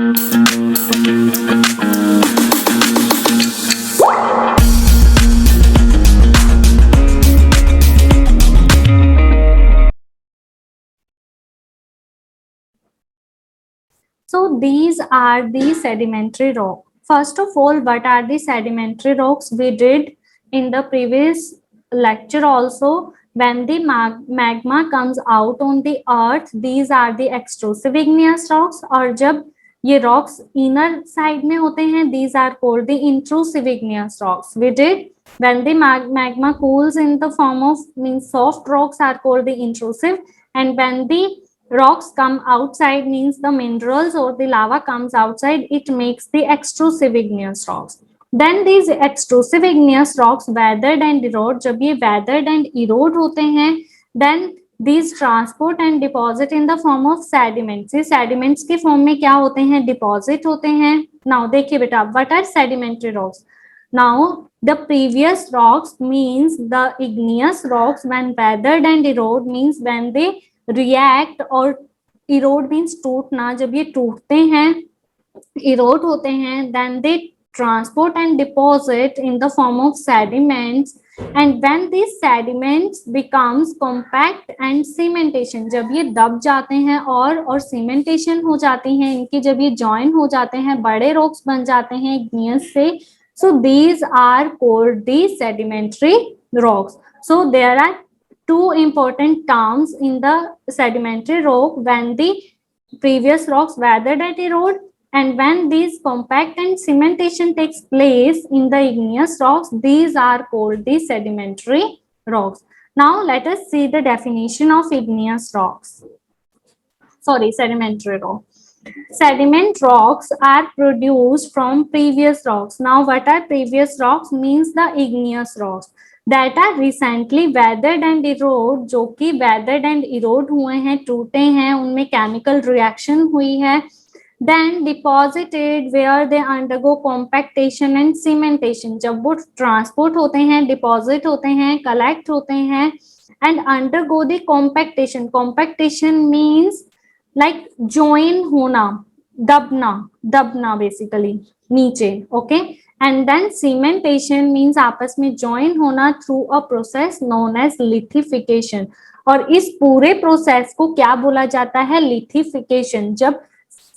So these are the sedimentary rock. First of all, what are the sedimentary rocks? We did in the previous lecture also. When the magma comes out on the earth, these are the extrusive igneous rocks. और जब ये rocks inner side में होते हैं, these are called the intrusive igneous rocks. We did when the magma cools in the form of soft rocks are called the intrusive, and when the rocks come outside means the minerals or the lava comes outside, it makes the extrusive igneous rocks. Then these extrusive igneous rocks weathered and erode. जब ये weathered and erode होते हैं, then these transport and deposit in the form of sediments. ये sediments के form में क्या होते हैं? Deposit होते हैं. Now देखिए बेटा, what are sedimentary rocks? Now the previous rocks means the igneous rocks when weathered and erode means when they react, और erode means टूटना. जब ये टूटते हैं, erode होते हैं, then they transport and deposit in the form of sediments, and when these sediments becomes compact and cementation, जब ये दब जाते हैं और cementation हो जाती हैं इनकी, जब ये join हो जाते हैं, बड़े rocks बन जाते हैं igneous से, so these are called the sedimentary rocks. So there are two important terms in the sedimentary rock: when the previous rocks weathered and erode, and when these compact and cementation takes place in the igneous rocks, these are called the sedimentary rocks. Now let us see the definition of igneous rocks. Sorry, sedimentary rock. Sediment rocks are produced from previous rocks. Now what are previous rocks? Means the igneous rocks that are recently weathered and erode, जो कि weathered and erode हुए हैं, टूटे हैं, उनमें chemical reaction हुई है, then deposited where they undergo compactation and cementation. जब वो transport होते हैं, deposit होते हैं, collect होते हैं, and undergo the compactation. Compactation means like join होना, दबना basically नीचे, okay? And then cementation means आपस में join होना through a process known as lithification. और इस पूरे process को क्या बोला जाता है? lithification. जब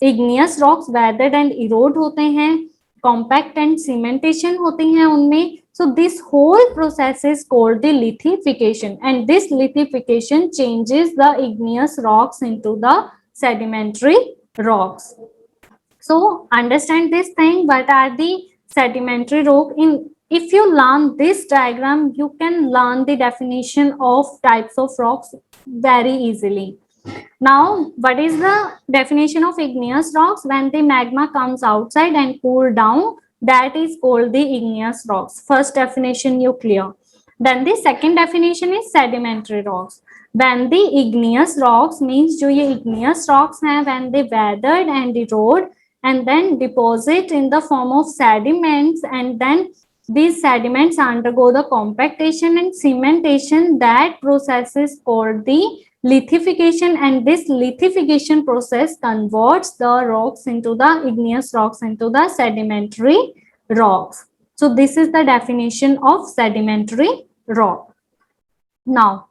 igneous rocks weathered and erode होते हैं, compact and cementation होती हैं उनमें, so this whole process is called the lithification, and this lithification changes the igneous rocks into the sedimentary rocks. So understand this thing, what are the sedimentary rock? If you learn this diagram, you can learn the definition of types of rocks very easily. Now, what is the definition of igneous rocks? When the magma comes outside and cool down, that is called the igneous rocks. First definition you clear. Then the second definition is sedimentary rocks. When the igneous rocks means जो ये igneous rocks हैं, when they weathered and erode and then deposit in the form of sediments, and then these sediments undergo the compactation and cementation, that process is called the lithification, and this lithification process converts the rocks into the igneous rocks into the sedimentary rocks. So this is the definition of sedimentary rock. Now,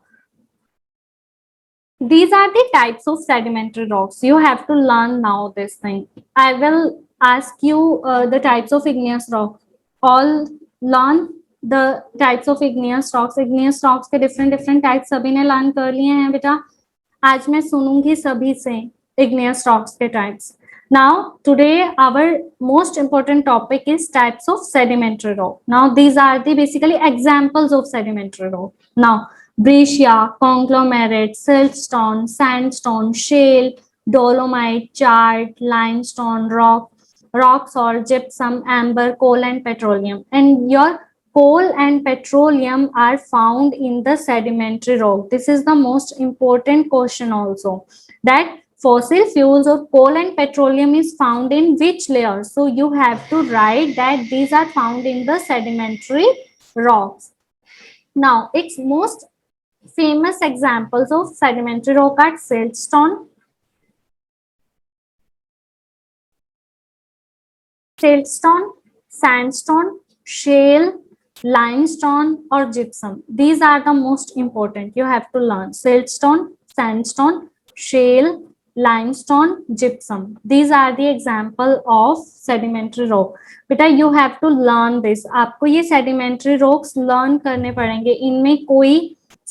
these are the types of sedimentary rocks. You have to learn now this thing. I will ask you the types of igneous rock. All learn the types of igneous rocks. Igneous rocks के different types सभी ने learn कर लिए हैं बेटा. आज मैं सुनूंगी सभी से igneous rocks के types. Now today our most important topic is types of sedimentary rock. Now these are the basically examples of sedimentary rock. Now breccia, conglomerate, siltstone, sandstone, shale, dolomite, chart, limestone, rocks or gypsum, amber, coal and petroleum. And your coal and petroleum are found in the sedimentary rock. This is the most important question also, that fossil fuels or coal and petroleum is found in which layer. So you have to write that these are found in the sedimentary rocks. Now its most famous examples of sedimentary rock are siltstone, siltstone, sandstone, shale, limestone, or gypsum. These are the most important. You have to learn siltstone, sandstone, shale, limestone, gypsum. These are the example of sedimentary rock. बेटा you have to learn this. आपको ये sedimentary rocks learn करने पड़ेंगे. इनमें कोई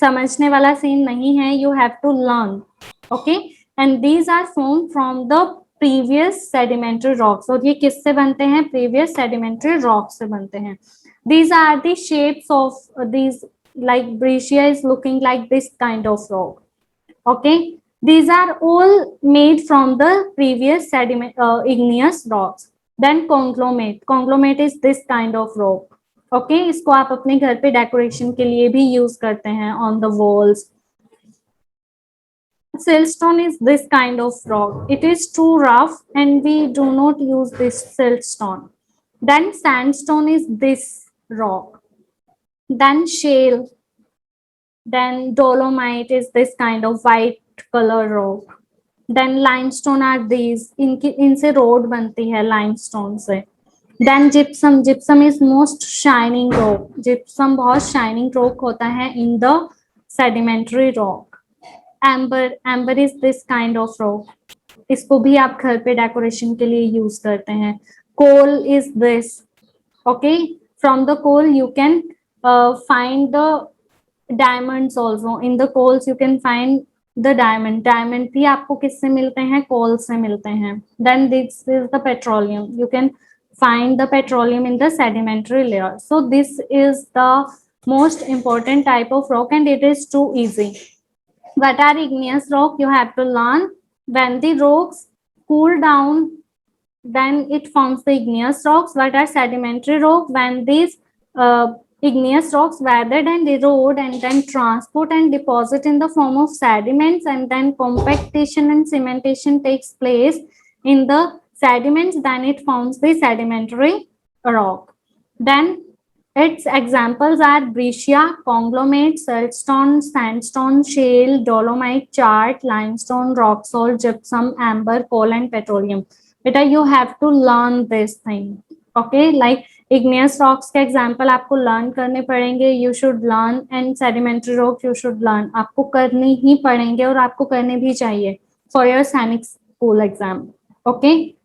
समझने वाला scene नहीं है. You have to learn. Okay, and these are formed from the previous sedimentary rocks. और ये किससे बनते हैं? Previous sedimentary rocks से बनते हैं. These are the shapes of these, like breccia is looking like this kind of rock. Okay, these are all made from the previous sediment igneous rocks. Then conglomerate is this kind of rock. Okay, इसको आप अपने घर पे decoration के लिए भी use करते हैं on the walls. Siltstone is this kind of rock. It is too rough and we do not use this siltstone. Then sandstone is this rock. Then shale. Then dolomite is this kind of white color rock. Then limestone are these. इनसे road बनती है limestone से. Then gypsum is most shining rock. Gypsum बहुत shining rock होता है in the sedimentary rock. Amber is this kind of rock. इसको भी आप घर पे डेकोरेशन के लिए यूज करते हैं. Coal is this. Okay, from the coal you can find the diamonds also. In the coals you can find the diamond भी आपको किससे मिलते हैं? coal से मिलते हैं. Then this is the petroleum. You can find the petroleum in the sedimentary layer. So this is the most important type of rock and it is too easy. What are igneous rock? You have to learn. When the rocks cool down, then it forms the igneous rocks. What are sedimentary rock? When these igneous rocks weathered and erode and then transport and deposit in the form of sediments, and then compactation and cementation takes place in the sediments, then it forms the sedimentary rock. Then its examples are breccia, conglomerate, siltstone, sandstone, shale, dolomite, chart, limestone, rock salt, gypsum, amber, coal, and petroleum. Beta, you have to learn this thing. Okay, like igneous rocks के example आपको learn करने पड़ेंगे. You should learn, and sedimentary rock you should learn. आपको करने ही पड़ेंगे और आपको करने भी चाहिए for your सैनिक school exam. Okay.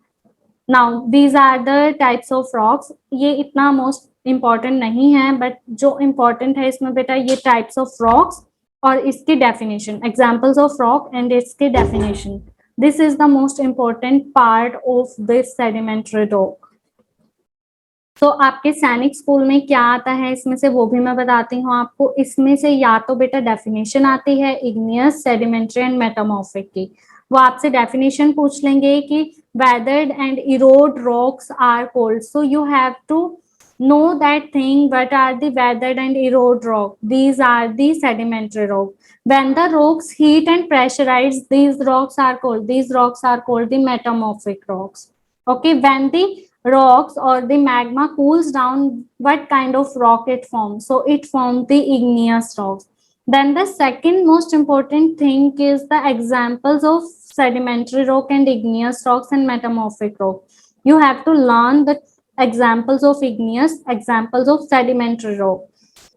Now these are the types of rocks. ये इतना most important नहीं है, but जो important है इसमें बेटा ये types of rocks और इसकी definition, examples of rock and इसकी definition. This is the most important part of this sedimentary rock. तो आपके सैनिक स्कूल में क्या आता है इसमें से वो भी मैं बताती हूँ आपको. इसमें से या तो बेटा डेफिनेशन आती है इग्नियस, सेडिमेंट्री एंड मेटामॉर्फिक की. वो आपसे डेफिनेशन पूछ लेंगे कि weathered and erode rocks are cold. So you have to know that thing. What are the weathered and erode rock? These are the sedimentary rock. When the rocks heat and pressurize, these rocks are called. These rocks are called the metamorphic rocks. Okay, when the rocks or the magma cools down, what kind of rock it forms? So it forms the igneous rocks. Then the second most important thing is the examples of sedimentary rock and igneous rocks and metamorphic rock. You have to learn the examples of igneous, examples of sedimentary rock.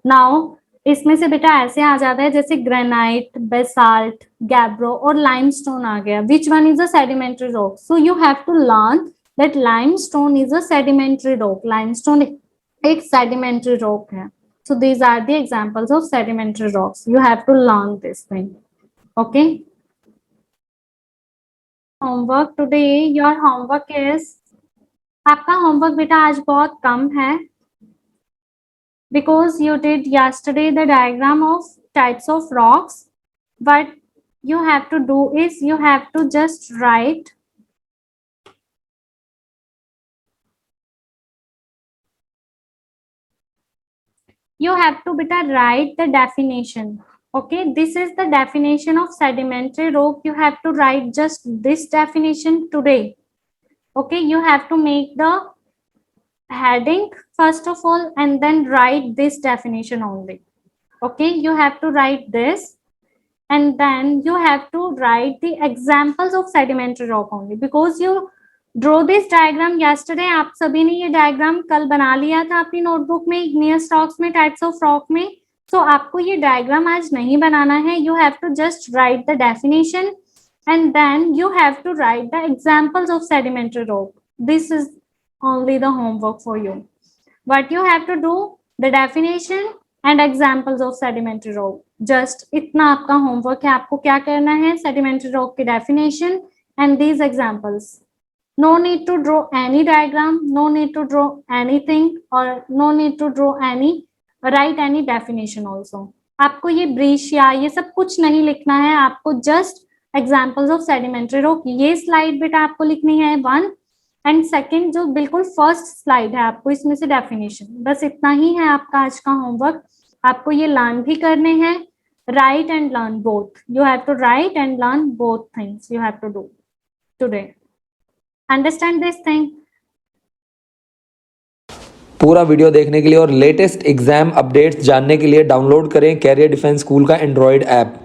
Now इसमें से बेटा ऐसे आ जाता है जैसे granite, basalt, gabbro और limestone आ गया. Which one is a sedimentary rock? So you have to learn that limestone is a sedimentary rock. Limestone एक sedimentary rock है. So these are the examples of sedimentary rocks. You have to learn this thing. Okay. Homework today. Your homework is, आपका homework बेटा आज बहुत कम है because you did yesterday the diagram of types of rocks. What you have to do is you have to just write the definition. Okay, this is the definition of sedimentary rock. You have to write just this definition today. Okay, you have to make the heading first of all and then write this definition only. Okay, you have to write this and then you have to write the examples of sedimentary rock only, because you draw this diagram yesterday, आप सभी ने ये diagram कल बना लिया था अपनी notebook में, igneous rocks में, टाइप्स ऑफ रॉक में। तो आपको ये डायग्राम आज नहीं बनाना है, you have to just write the definition and then you have to write the examples of sedimentary rock. This is only the homework for you. What you have to do, the definition and examples of sedimentary rock. Just इतना आपका homework है, आपको क्या करना है, sedimentary rock की definition and these examples. No need to draw any diagram, no need to draw anything or no need to draw any, write any definition also. आपको ये ब्रीच या ये सब कुछ नहीं लिखना है, आपको just examples of sedimentary rock, ये स्लाइड बेटा आपको लिखनी है 1 एंड सेकंड जो बिल्कुल फर्स्ट स्लाइड है आपको इसमें से डेफिनेशन, बस इतना ही है आपका आज का होमवर्क। आपको ये लर्न भी करने हैं, write and learn both, you have to write and learn both things you have to do today, understand this thing. पूरा वीडियो देखने के लिए और लेटेस्ट एग्जाम अपडेट्स जानने के लिए डाउनलोड करें कैरियर डिफेंस स्कूल का एंड्रॉयड ऐप।